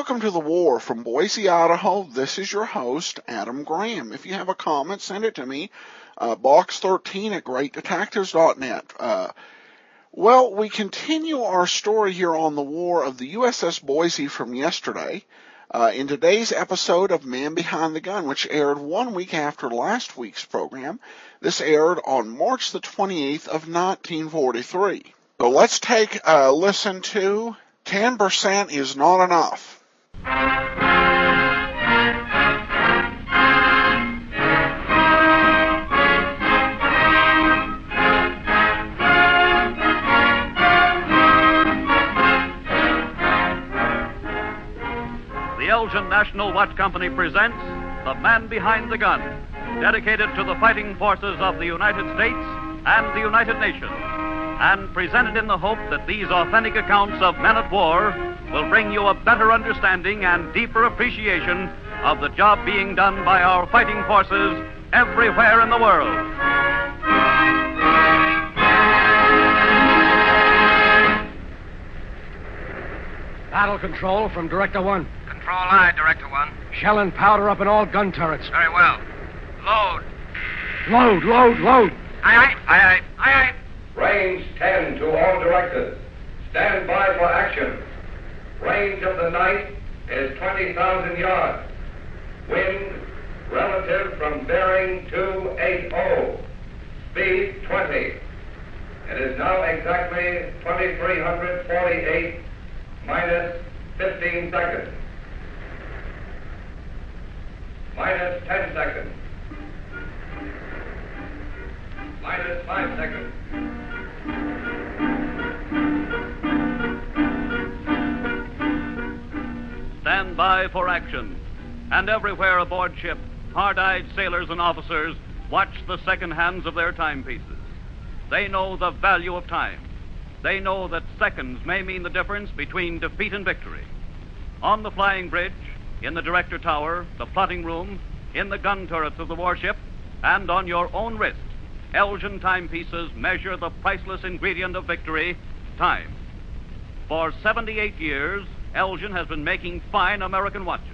Welcome to the War from Boise, Idaho. This is your host, Adam Graham. If you have a comment, send it to me, box13 at greatdetectives.net. Well, we continue our story here on the war of the USS Boise from yesterday. In today's episode of Man Behind the Gun, which aired 1 week after last week's program, this aired on March the 28th of 1943. So let's take a listen to 10% is Not Enough. The Elgin National Watch Company presents The Man Behind the Gun, dedicated to the fighting forces of the United States and the United Nations, and presented in the hope that these authentic accounts of men at war will bring you a better understanding and deeper appreciation of the job being done by our fighting forces everywhere in the world. Battle control from Director 1. Control aye, Director 1. Shell and powder up in all gun turrets. Very well. Load. Load. Aye, aye. Range 10 to all directors. Stand by for action. Range of the night is 20,000 yards. Wind relative from bearing 280. Speed 20. It is now exactly 2348 minus 15 seconds. Minus 10 seconds. Minus 5 seconds. Stand by for action. And everywhere aboard ship, hard-eyed sailors and officers watch the second hands of their timepieces. They know the value of time. They know that seconds may mean the difference between defeat and victory. On the flying bridge, in the director tower, the plotting room, in the gun turrets of the warship, and on your own wrist, Elgin timepieces measure the priceless ingredient of victory, time. For 78 years, Elgin has been making fine American watches.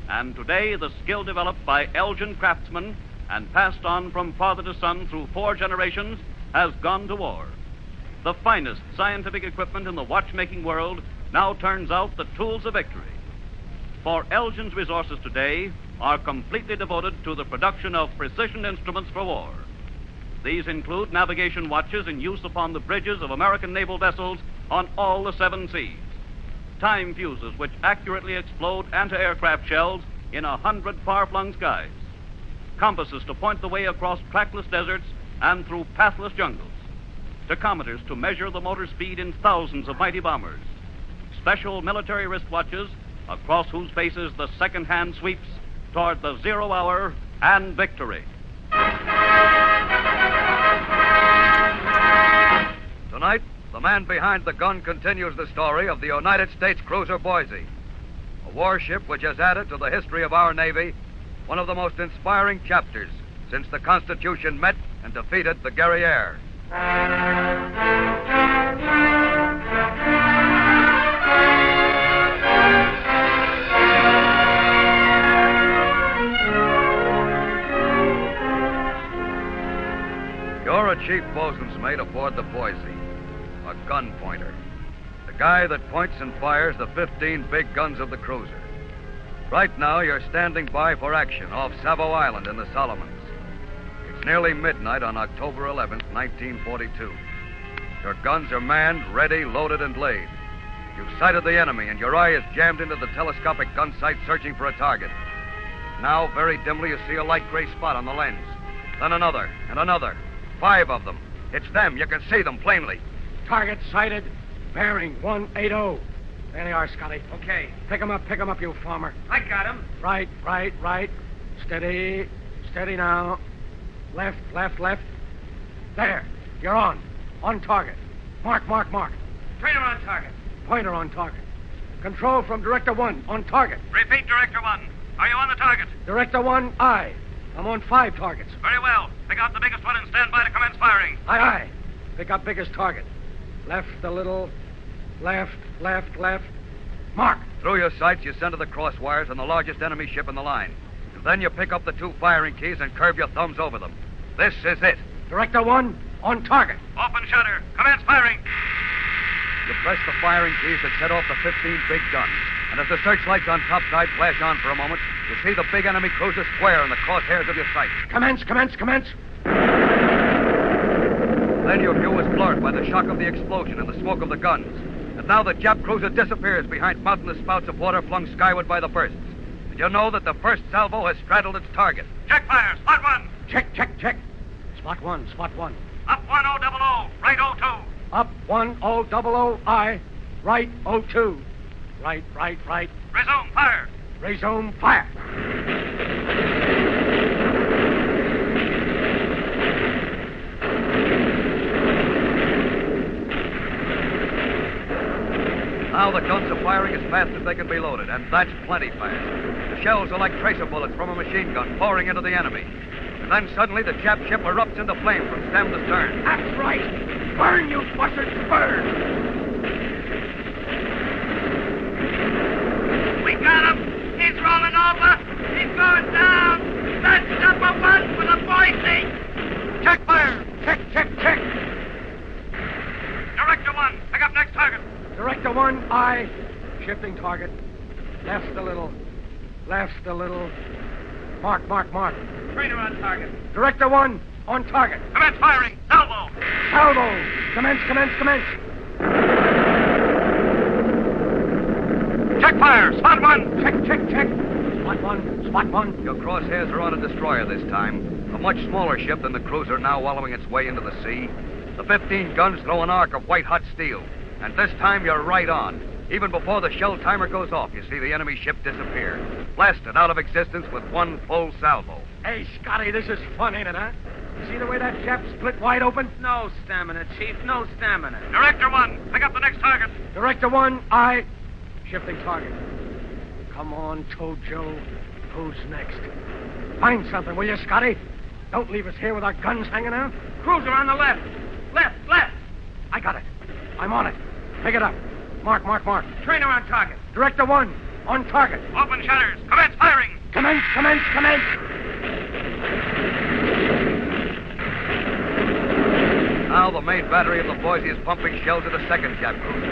And today, the skill developed by Elgin craftsmen and passed on from father to son through 4 generations has gone to war. The finest scientific equipment in the watchmaking world now turns out the tools of victory. For Elgin's resources today are completely devoted to the production of precision instruments for war. These include navigation watches in use upon the bridges of American naval vessels on all the 7 seas. Time fuses which accurately explode anti-aircraft shells in 100 far-flung skies. Compasses to point the way across trackless deserts and through pathless jungles. Tachometers to measure the motor speed in thousands of mighty bombers. Special military wristwatches across whose faces the second hand sweeps toward the 0 hour and victory. Tonight, the man behind the gun continues the story of the United States cruiser Boise, a warship which has added to the history of our Navy one of the most inspiring chapters since the Constitution met and defeated the Guerriere. You're a chief bosun's mate aboard the Boise, a gun pointer, the guy that points and fires the 15 big guns of the cruiser. Right now, you're standing by for action off Savo Island in the Solomons. It's nearly midnight on October 11th, 1942. Your guns are manned, ready, loaded, and laid. You've sighted the enemy, and your eye is jammed into the telescopic gun sight searching for a target. Now, very dimly, you see a light gray spot on the lens. Then another, and another. 5 of them. It's them. You can see them plainly. Target sighted. Bearing 180. There they are, Scotty. Okay. Pick 'em up, you farmer. I got him. Right. Steady now. Left. There. You're on. On target. Mark. Trainer on target. Pointer on target. Control from Director 1. On target. Repeat, Director 1. Are you on the target? Director 1, aye. I'm on 5 targets. Very well. Pick out the biggest one and stand by to commence firing. Aye. Pick up biggest target. Left a little. Left. Mark. Through your sights, you center the cross wires on the largest enemy ship in the line. And then you pick up the 2 firing keys and curve your thumbs over them. This is it. Director 1, on target. Open shutter. Commence firing. You press the firing keys that set off the 15 big guns. And as the searchlights on topside flash on for a moment, you see the big enemy cruiser square in the crosshairs of your sight. Commence. Then your view is blurred by the shock of the explosion and the smoke of the guns. And now the Jap cruiser disappears behind mountainous spouts of water flung skyward by the bursts. And you know that the first salvo has straddled its target. Check fire. Spot 1. Check. Spot 1. Up 1000. Right 02. Up 1000 I. Right 02. Right. Resume fire. Resume fire. Now the guns are firing as fast as they can be loaded, and that's plenty fast. The shells are like tracer bullets from a machine gun pouring into the enemy. And then suddenly the Jap ship erupts into flame from stem to stern. That's right. Burn, you bastards, burn. We got him. He's rolling over. He's going down. That's number 1 for the Boise. Check fire. Check. Director 1, pick up next target. Director 1, I. Shifting target. Left a little. Mark. Trainer on target. Director 1, on target. Commence firing. Salvo. Commence. Check fire. Spot 1. Check. Spot 1. Your crosshairs are on a destroyer this time. A much smaller ship than the cruiser now wallowing its way into the sea. The 15 guns throw an arc of white-hot steel. And this time you're right on. Even before the shell timer goes off, you see the enemy ship disappear. Blasted out of existence with 1 full salvo. Hey, Scotty, this is fun, ain't it, huh? You see the way that Jap split wide open? No stamina, Chief. No stamina. Director 1, pick up the next target. Director 1, I. Shifting target. Come on, Tojo. Who's next? Find something, will you, Scotty? Don't leave us here with our guns hanging out. Cruiser on the left. Left. I got it. I'm on it. Pick it up. Mark. Trainer on target. Director 1, on target. Open shutters. Commence firing. Commence. Now the main battery of the Boise is pumping shells at a second Jap cruiser.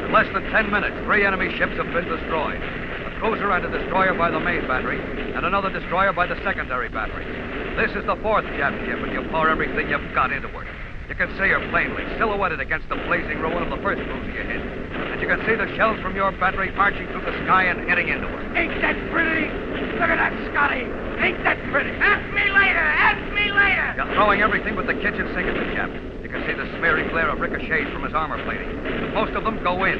In less than 10 minutes, 3 enemy ships have been destroyed. A cruiser and a destroyer by the main battery, and another destroyer by the secondary battery. This is the 4th Jap ship, and you pour everything you've got into her. You can see her plainly, silhouetted against the blazing ruin of the first cruiser you hit. And you can see the shells from your battery marching through the sky and hitting into her. Ain't that pretty? Look at that, Scotty. Ain't that pretty? Ask me later. You're throwing everything but the kitchen sink at the Jap. You can see the smearing glare of ricochets from his armor plating. But most of them go in.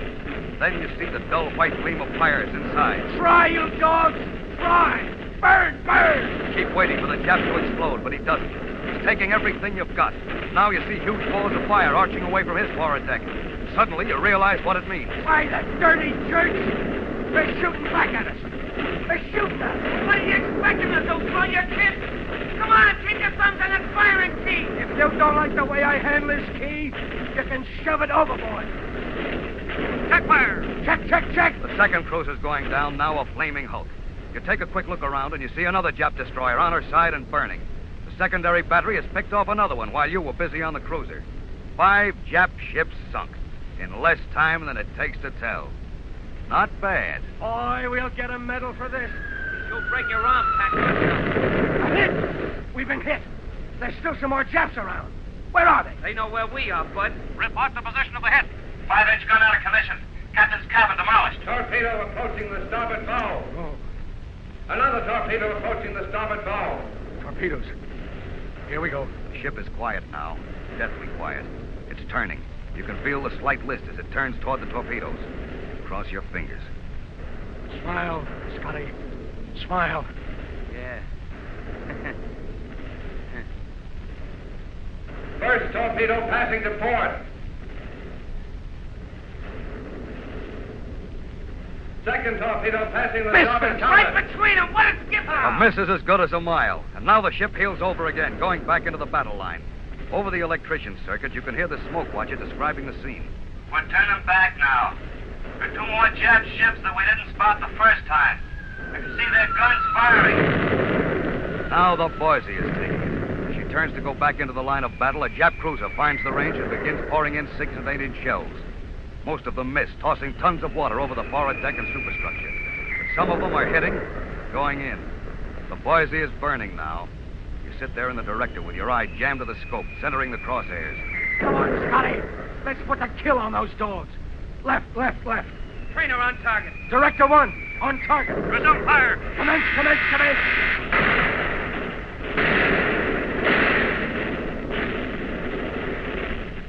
Then you see the dull white gleam of fires inside. Try, you dogs. Try. Burn. Keep waiting for the Jap to explode, but he doesn't. He's taking everything you've got. Now you see huge balls of fire arching away from his forward deck. Suddenly you realize what it means. Why, the dirty jerks. They're shooting back at us. They're shooting us. What are you expecting us to throw your kids? Come on, keep your thumbs on that firing key. If you don't like the way I handle this key, you can shove it overboard. Check fire. Check. The second cruiser's going down, now a flaming hulk. You take a quick look around and you see another Jap destroyer on her side and burning. The secondary battery has picked off another one while you were busy on the cruiser. 5 Jap ships sunk in less time than it takes to tell. Not bad. Boy, we'll get a medal for this. You'll break your arm, Patrick. A hit! We've been hit. There's still some more Japs around. Where are they? They know where we are, Bud. Report the position of the hit. 5-inch gun out of commission. Captain's cabin demolished. Torpedo approaching the starboard bow. Oh, Another torpedo approaching the starboard bow. torpedoes. Here we go. The ship is quiet now. Deathly quiet. It's turning. You can feel the slight list as it turns toward the torpedoes. Cross your fingers. Smile, Scotty. Smile. Yeah. First torpedo passing to port. Second torpedo passing the starboard Right counter. between them. What a skipper! A miss is as good as a mile. And now the ship heels over again, going back into the battle line. Over the electrician circuit, you can hear the smoke watcher describing the scene. We're turning back now. There are 2 more Jap ships that we didn't spot the first time. I can see their guns firing. Now the Boise is taking it. As she turns to go back into the line of battle, a Jap cruiser finds the range and begins pouring in 6 and 8 inch shells. Most of them miss, tossing tons of water over the forward deck and superstructure. But some of them are hitting, going in. The Boise is burning now. You sit there in the director with your eye jammed to the scope, centering the crosshairs. Come on, Scotty. Let's put the kill on those dogs. Left. Trainer on target. Director 1, on target. Resume fire. Commence.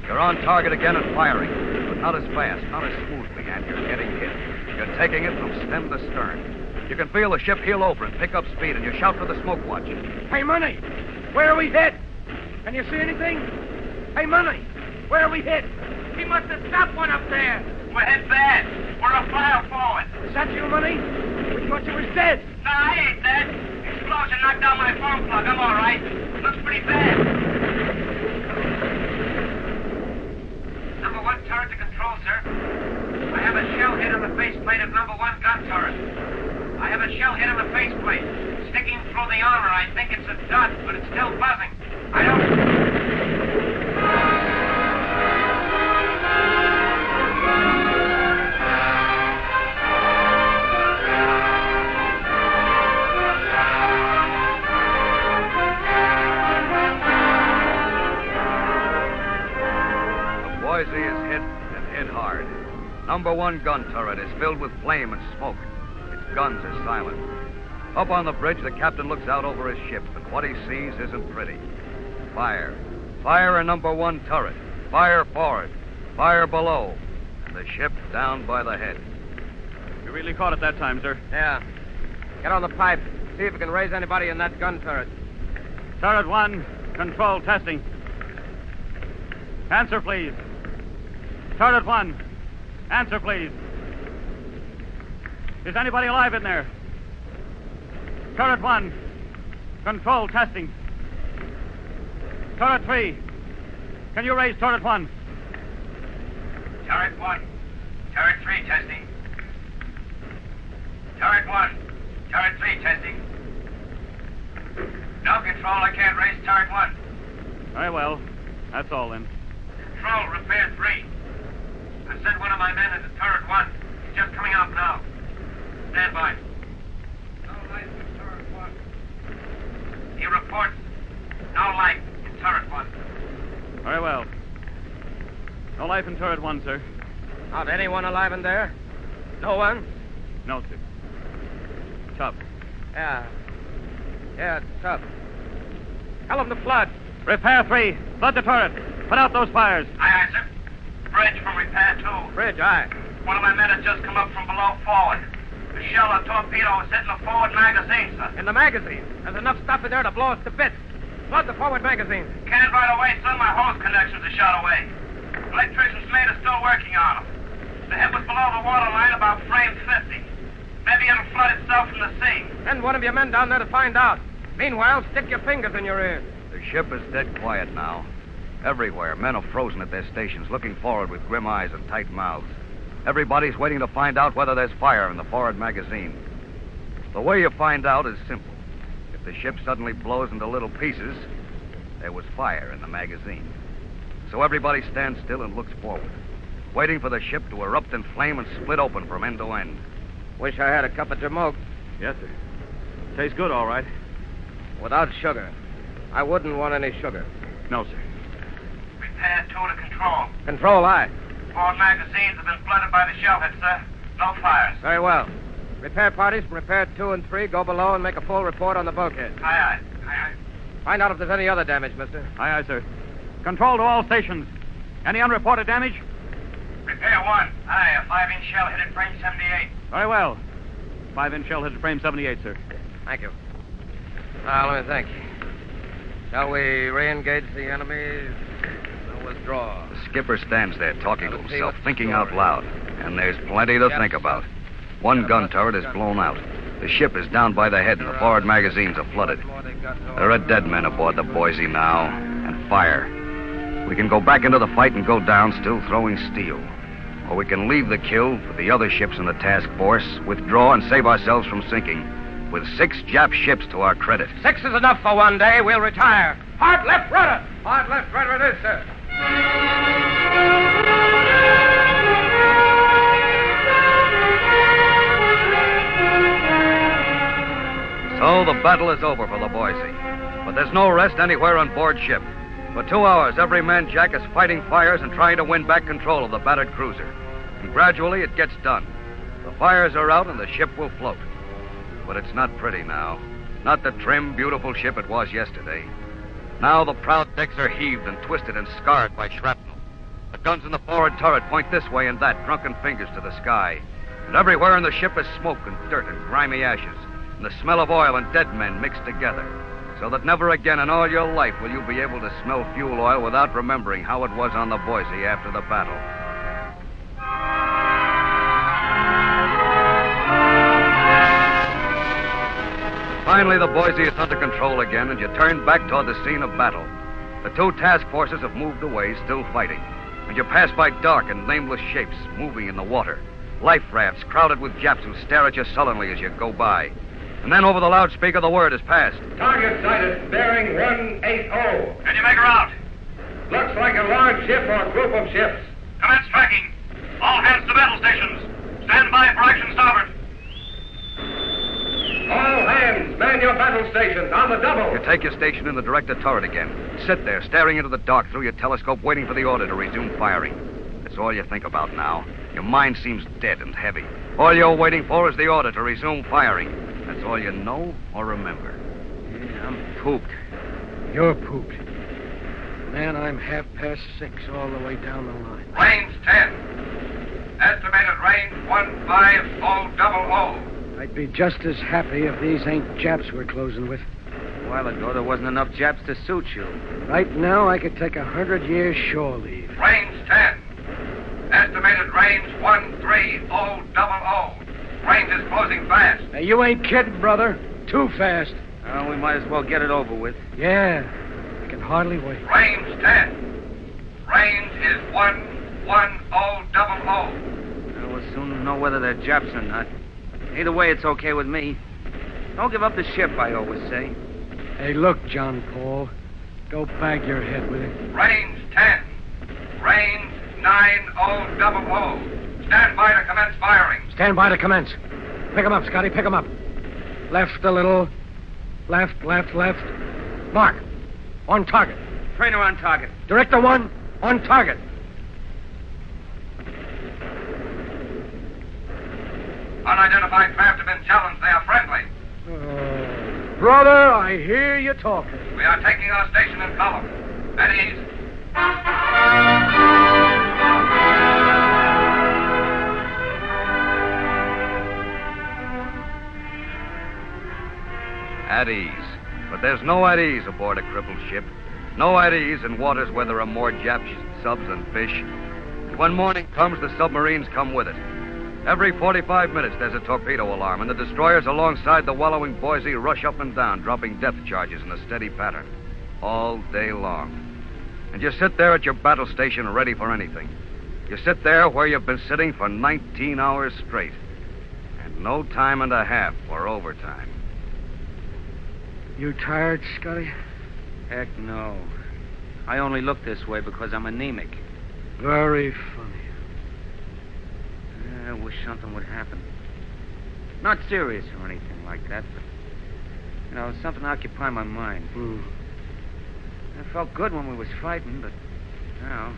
You're on target again and firing, but not as fast, not as smoothly, and you're getting hit. You're taking it from stem to stern. You can feel the ship heel over and pick up speed, and you shout for the smoke watch. Hey, Money, where are we hit? Can you see anything? Hey, Money, where are we hit? He must have stopped one up there. We're hit bad. We're a fire forward. Is that you, Money? We thought you was dead. No, I ain't dead. Explosion knocked down my phone plug. I'm all right. Looks pretty bad. Number 1 turret to control, sir. I have a shell hit on the faceplate of number 1 gun turret. I have a shell hit on the faceplate. Sticking through the armor. I think it's a dot, but it's still buzzing. I don't... Boise is hit and hit hard. Number 1 gun turret is filled with flame and smoke. Its guns are silent. Up on the bridge, the captain looks out over his ship, and what he sees isn't pretty. Fire. Fire in number 1 turret. Fire forward. Fire below. And the ship down by the head. You really caught it that time, sir. Yeah. Get on the pipe. See if we can raise anybody in that gun turret. Turret 1, control testing. Answer, please. Turret 1, answer, please. Is anybody alive in there? Turret 1, control testing. Turret 3, can you raise turret 1? Turret 1. Turret 3 testing. Turret 1. Turret 3 testing. No control, I can't raise turret 1. Very well. That's all then. Control, repair 3. I sent one of my men into turret 1. He's just coming out now. Stand by. No light in turret 1. He reports no light in turret 1. Very well. No life in turret 1, sir. Not anyone alive in there? No one? No, sir. Tough. Yeah, it's tough. Tell them to flood. Repair 3. Flood the turret. Put out those fires. Aye, sir. Bridge from repair 2. Bridge, aye. One of my men had just come up from below forward. The shell or torpedo was hitting the forward magazine, sir. In the magazine. There's enough stuff in there to blow us to bits. Flood the forward magazine. Can't right away, sir. My hose connections are shot away. Electrician's mate is still working on them. The hit was below the waterline, about frame 50. Maybe it'll flood itself from the sea. Send one of your men down there to find out. Meanwhile, stick your fingers in your ears. The ship is dead quiet now. Everywhere, men are frozen at their stations, looking forward with grim eyes and tight mouths. Everybody's waiting to find out whether there's fire in the forward magazine. The way you find out is simple. If the ship suddenly blows into little pieces, there was fire in the magazine. So everybody stands still and looks forward, waiting for the ship to erupt in flame and split open from end to end. Wish I had a cup of Jamoke. Yes, sir. Tastes good, all right. Without sugar. I wouldn't want any sugar. No, sir. Repair 2 to control. Control, aye. Forward magazines have been flooded by the shell hit, sir. No fires. Very well. Repair parties from repair 2 and 3 go below and make a full report on the bulkhead. Aye, aye. Aye, aye. Find out if there's any other damage, mister. Aye, aye, sir. Control to all stations. Any unreported damage? Repair 1. Aye, a 5-inch shell hit at frame 78. Very well. 5-inch shell hit at frame 78, sir. Thank you. Now, let me think. Shall we re-engage the enemy or withdraw? The skipper stands there talking to himself, thinking out loud. And there's plenty to think about. One gun turret is blown out. The ship is down by the head and the forward magazines are flooded. There are dead men aboard the Boise now, and fire. We can go back into the fight and go down, still throwing steel. or we can leave the kill for the other ships in the task force, withdraw, and save ourselves from sinking. With 6 Jap ships to our credit. 6 is enough for one day. We'll retire. Hard left rudder. Hard left rudder it is, sir. So the battle is over for the Boise. But there's no rest anywhere on board ship. For 2 hours, every man Jack is fighting fires and trying to win back control of the battered cruiser. And gradually it gets done. The fires are out and the ship will float. But it's not pretty now. Not the trim, beautiful ship it was yesterday. Now the proud decks are heaved and twisted and scarred by shrapnel. The guns in the forward turret point this way and that, drunken fingers to the sky. And everywhere in the ship is smoke and dirt and grimy ashes, and the smell of oil and dead men mixed together. So that never again in all your life will you be able to smell fuel oil without remembering how it was on the Boise after the battle. Finally, the Boise is under control again, and you turn back toward the scene of battle. The 2 task forces have moved away, still fighting. And you pass by dark and nameless shapes moving in the water. Life rafts crowded with Japs who stare at you sullenly as you go by. And then over the loudspeaker, the word is passed. Target sighted, bearing 180. Can you make her out? Looks like a large ship or group of ships. Commence tracking. All hands to battle stations. Stand by for action starboard. All hands, man your battle stations on the double. You take your station in the director turret again. Sit there, staring into the dark through your telescope, waiting for the order to resume firing. That's all you think about now. Your mind seems dead and heavy. All you're waiting for is the order to resume firing. That's all you know or remember. Yeah, I'm pooped. You're pooped. Man, I'm 6:30 all the way down the line. Range 10. Estimated range 15000. I'd be just as happy if these ain't Japs we're closing with. A while ago, there wasn't enough Japs to suit you. Right now, I could take 100 years shore leave. Range 10. Estimated range 13000. Range is closing fast. Now, you ain't kidding, brother. Too fast. We might as well get it over with. Yeah, I can hardly wait. Range 10. Range is 11000. We'll soon know whether they're Japs or not. Either way, it's okay with me. Don't give up the ship, I always say. Hey, look, John Paul. Go bag your head with it. Range 10. Range 9000. Stand by to commence firing. Stand by to commence. Pick 'em up, Scotty. Pick 'em up. Left a little. Left. Mark. On target. Trainer on target. Director 1, on target. Unidentified craft have been challenged. They are friendly. Brother, I hear you talking. We are taking our station in column. At ease. At ease. But there's no at ease aboard a crippled ship. No at ease in waters where there are more Jap subs than fish. And when morning comes, the submarines come with it. Every 45 minutes, there's a torpedo alarm, and the destroyers alongside the wallowing Boise rush up and down, dropping depth charges in a steady pattern. All day long. And you sit there at your battle station ready for anything. You sit there where you've been sitting for 19 hours straight. And no time and a half for overtime. You tired, Scotty? Heck no. I only look this way because I'm anemic. Very funny. I wish something would happen. Not serious or anything like that, but, something to occupy my mind. I felt good when we was fighting, but now,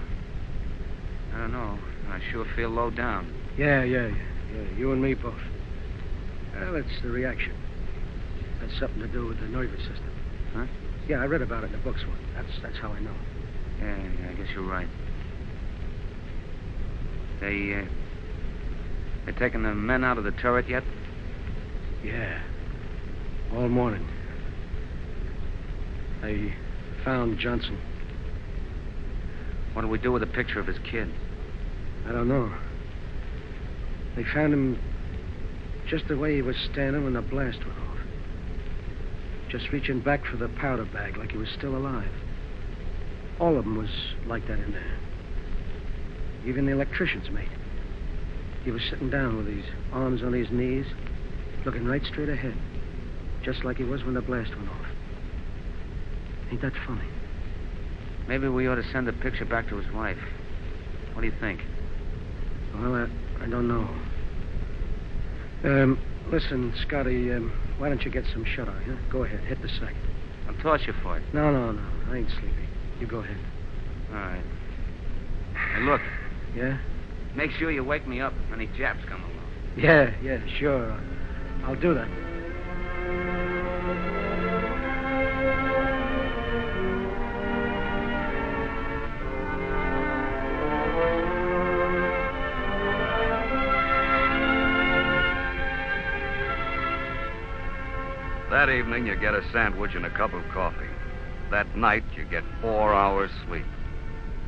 I don't know. I sure feel low down. Yeah. You and me both. Well, it's the reaction. That's something to do with the nervous system. Huh? Yeah, I read about it in the books once. That's how I know. Yeah, I guess you're right. They taking the men out of the turret yet? Yeah. All morning. They found Johnson. What do we do with a picture of his kid? I don't know. They found him just the way he was standing when the blast went off. Just reaching back for the powder bag like he was still alive. All of them was like that in there. Even the electrician's mate. He was sitting down with his arms on his knees, looking right straight ahead, just like he was when the blast went off. Ain't that funny? Maybe we ought to send the picture back to his wife. What do you think? Well, I don't know. Listen, Scotty, why don't you get some shut-eye, huh? Go ahead, hit the second. I'll toss you for it. No, I ain't sleepy. You go ahead. All right. Hey, look. Yeah? Make sure you wake me up if any Japs come along. Yeah, sure. I'll do that. That evening, you get a sandwich and a cup of coffee. That night, you get 4 hours sleep.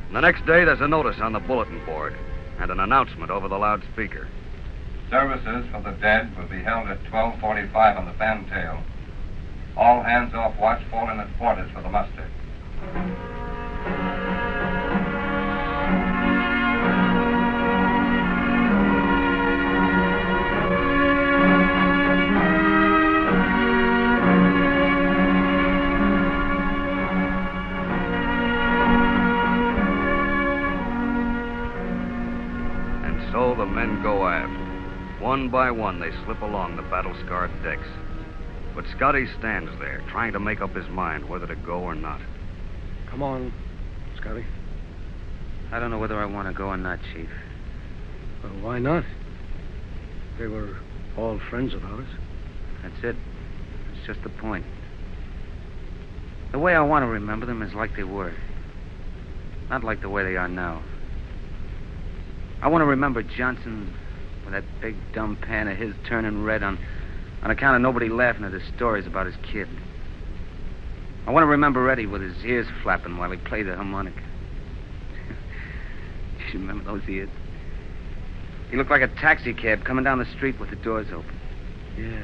And the next day, there's a notice on the bulletin board and an announcement over the loudspeaker. Services for the dead will be held at 12:45 on the fantail. All hands off watch fall in at quarters for the muster. So the men go aft. One by one, they slip along the battle-scarred decks. But Scotty stands there, trying to make up his mind whether to go or not. Come on, Scotty. I don't know whether I want to go or not, Chief. Well, why not? They were all friends of ours. That's it. It's just the point. The way I want to remember them is like they were. Not like the way they are now. I want to remember Johnson with that big dumb pan of his turning red on account of nobody laughing at his stories about his kid. I want to remember Eddie with his ears flapping while he played the harmonica. You remember those ears? He looked like a taxi cab coming down the street with the doors open. Yeah.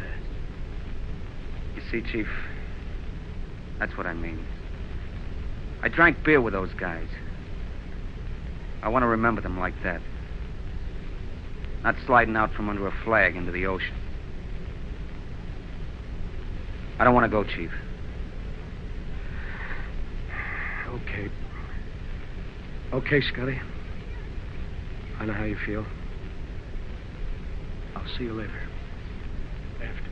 You see, Chief, that's what I mean. I drank beer with those guys. I want to remember them like that. Not sliding out from under a flag into the ocean. I don't want to go, Chief. Okay, Scotty. I know how you feel. I'll see you later. Afterwards.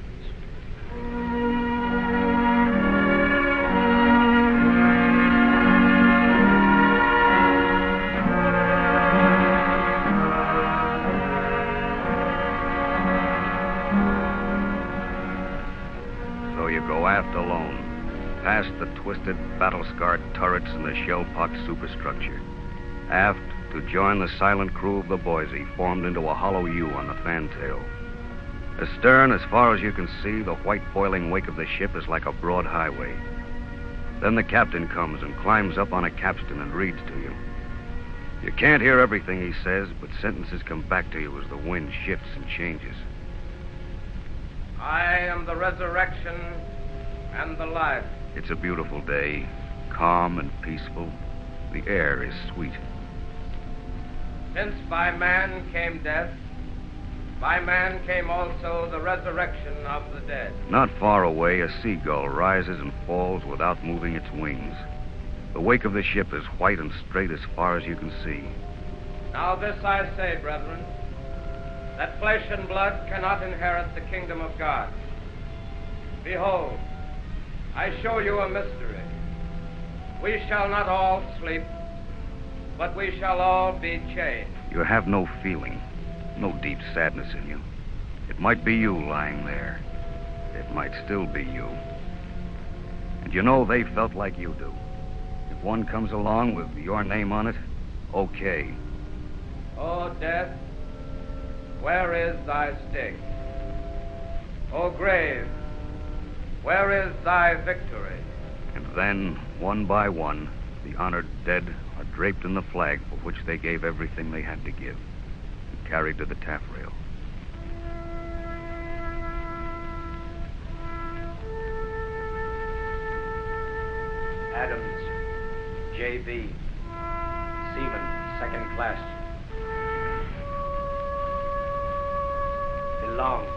Aft alone, past the twisted, battle-scarred turrets and the shell-pocked superstructure. Aft to join the silent crew of the Boise, formed into a hollow U on the fantail. Astern, as far as you can see, the white boiling wake of the ship is like a broad highway. Then the captain comes and climbs up on a capstan and reads to you. You can't hear everything he says, but sentences come back to you as the wind shifts and changes. I am the resurrection and the life. It's a beautiful day, calm and peaceful. The air is sweet. Since by man came death, by man came also the resurrection of the dead. Not far away, a seagull rises and falls without moving its wings. The wake of the ship is white and straight as far as you can see. Now this I say, brethren, that flesh and blood cannot inherit the kingdom of God. Behold, I show you a mystery. We shall not all sleep, but we shall all be changed. You have no feeling, no deep sadness in you. It might be you lying there. It might still be you. And you know they felt like you do. If one comes along with your name on it, okay. O death, where is thy sting? O grave, where is thy victory? And then, one by one, the honored dead are draped in the flag for which they gave everything they had to give, and carried to the taffrail. Adams, J.B., Seaman, second class. Long,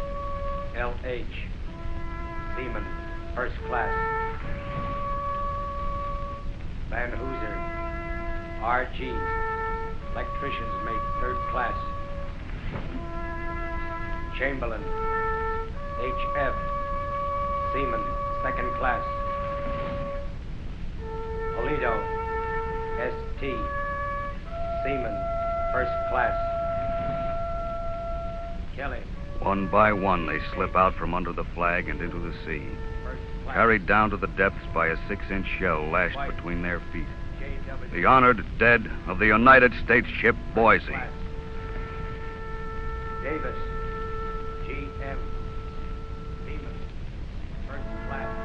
L.H., Seaman, First Class. Van Hooser, R.G., Electrician's Mate, Third Class. Chamberlain, H.F., Seaman, Second Class. Polito, S.T., Seaman, First Class. Kelly. One by one, they slip out from under the flag and into the sea, carried down to the depths by a 6-inch shell lashed between their feet. The honored dead of the United States ship Boise. Davis, G.M., Seaman, First Class.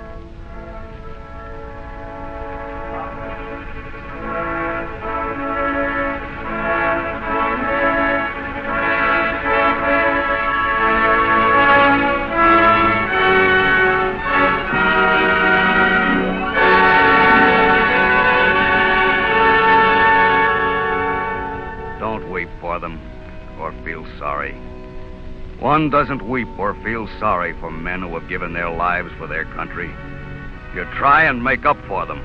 'One doesn't weep or feel sorry for men who have given their lives for their country. You try and make up for them.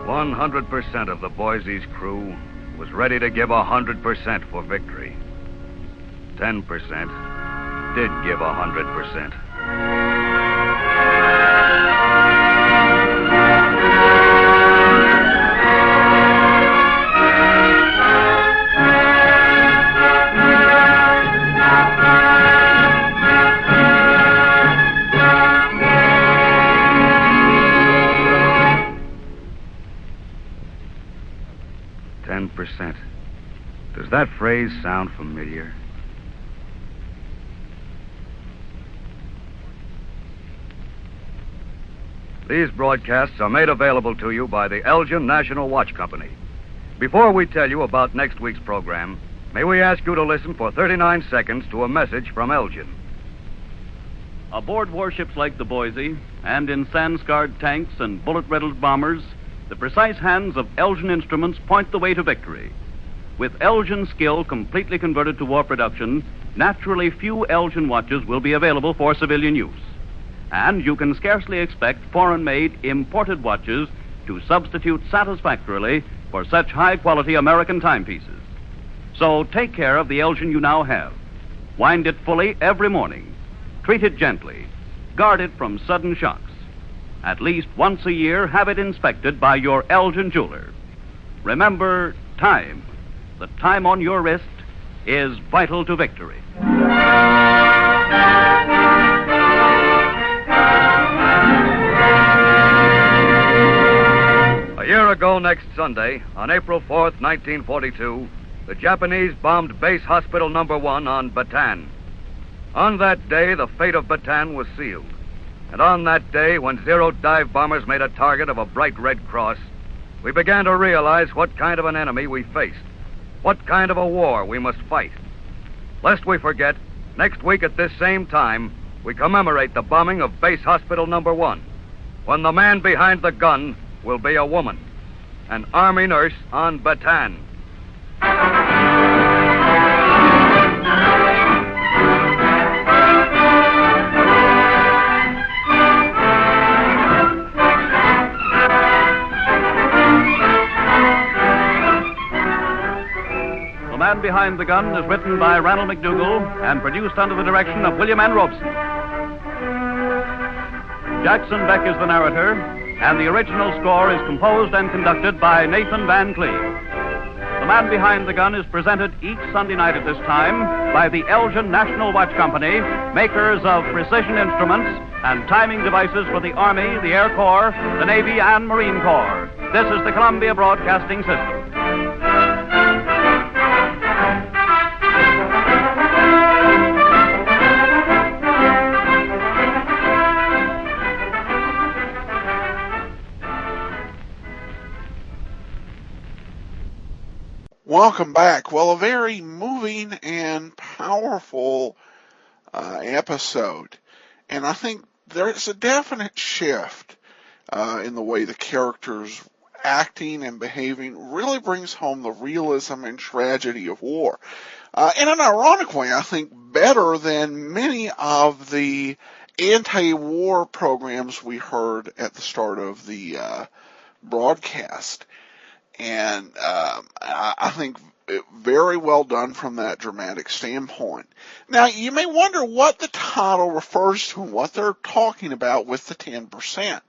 "100% of the Boise's crew was ready to give 100% for victory. 10% did give 100%. Does that phrase sound familiar? These broadcasts are made available to you by the Elgin National Watch Company. Before we tell you about next week's program, may we ask you to listen for 39 seconds to a message from Elgin. Aboard warships like the Boise, and in sand-scarred tanks and bullet-riddled bombers, the precise hands of Elgin instruments point the way to victory. With Elgin skill completely converted to war production, naturally few Elgin watches will be available for civilian use. And you can scarcely expect foreign-made, imported watches to substitute satisfactorily for such high-quality American timepieces. So take care of the Elgin you now have. Wind it fully every morning. Treat it gently. Guard it from sudden shocks. At least once a year, have it inspected by your Elgin jeweler. Remember, time. The time on your wrist is vital to victory. A year ago next Sunday, on April 4th, 1942, the Japanese bombed Base Hospital No. 1 on Bataan. On that day, the fate of Bataan was sealed. And on that day, when Zero dive bombers made a target of a bright red cross, we began to realize what kind of an enemy we faced, what kind of a war we must fight. Lest we forget, next week at this same time, we commemorate the bombing of Base Hospital No. 1, when the man behind the gun will be a woman, an Army nurse on Bataan. The Man Behind the Gun is written by Ranald McDougall and produced under the direction of William N. Robeson. Jackson Beck is the narrator, and the original score is composed and conducted by Nathan Van Cleve. The Man Behind the Gun is presented each Sunday night at this time by the Elgin National Watch Company, makers of precision instruments and timing devices for the Army, the Air Corps, the Navy, and Marine Corps. This is the Columbia Broadcasting System. Welcome back. Well, a very moving and powerful episode. And I think there's a definite shift in the way the characters acting and behaving really brings home the realism and tragedy of war. In an ironic way, I think better than many of the anti-war programs we heard at the start of the broadcast. And I think very well done from that dramatic standpoint. Now, you may wonder what the title refers to and what they're talking about with the 10%.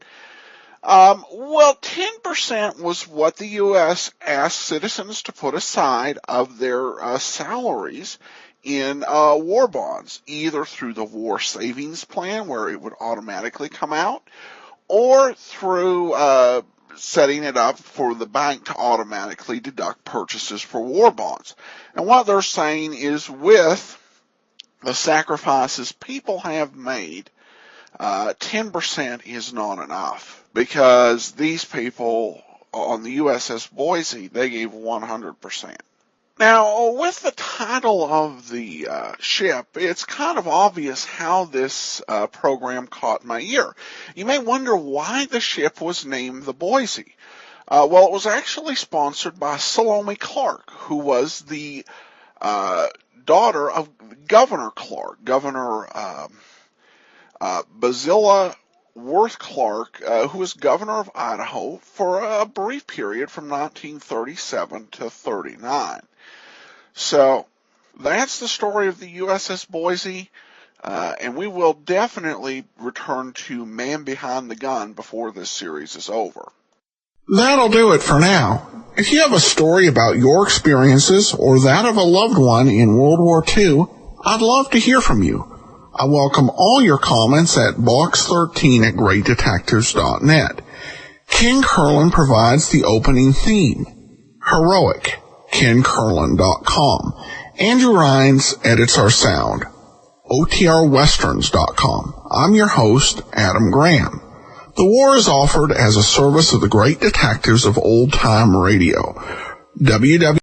Well, 10% was what the U.S. asked citizens to put aside of their salaries in war bonds, either through the war savings plan, where it would automatically come out, or through setting it up for the bank to automatically deduct purchases for war bonds. And what they're saying is, with the sacrifices people have made, 10% is not enough, because these people on the USS Boise, they gave 100%. Now, with the title of the ship, it's kind of obvious how this program caught my ear. You may wonder why the ship was named the Boise. Well, it was actually sponsored by Salome Clark, who was the daughter of Governor Clark, Governor Basil Worth Clark, who was governor of Idaho for a brief period from 1937 to 39. So that's the story of the USS Boise, and we will definitely return to Man Behind the Gun before this series is over. That'll do it for now. If you have a story about your experiences or that of a loved one in World War II, I'd love to hear from you. I welcome all your comments at box13@greatdetectives.net. Ken Curlin provides the opening theme. Heroic. KenCurlin.com. Andrew Rhines edits our sound. OTRWesterns.com. I'm your host, Adam Graham. The war is offered as a service of the great detectives of old-time radio. www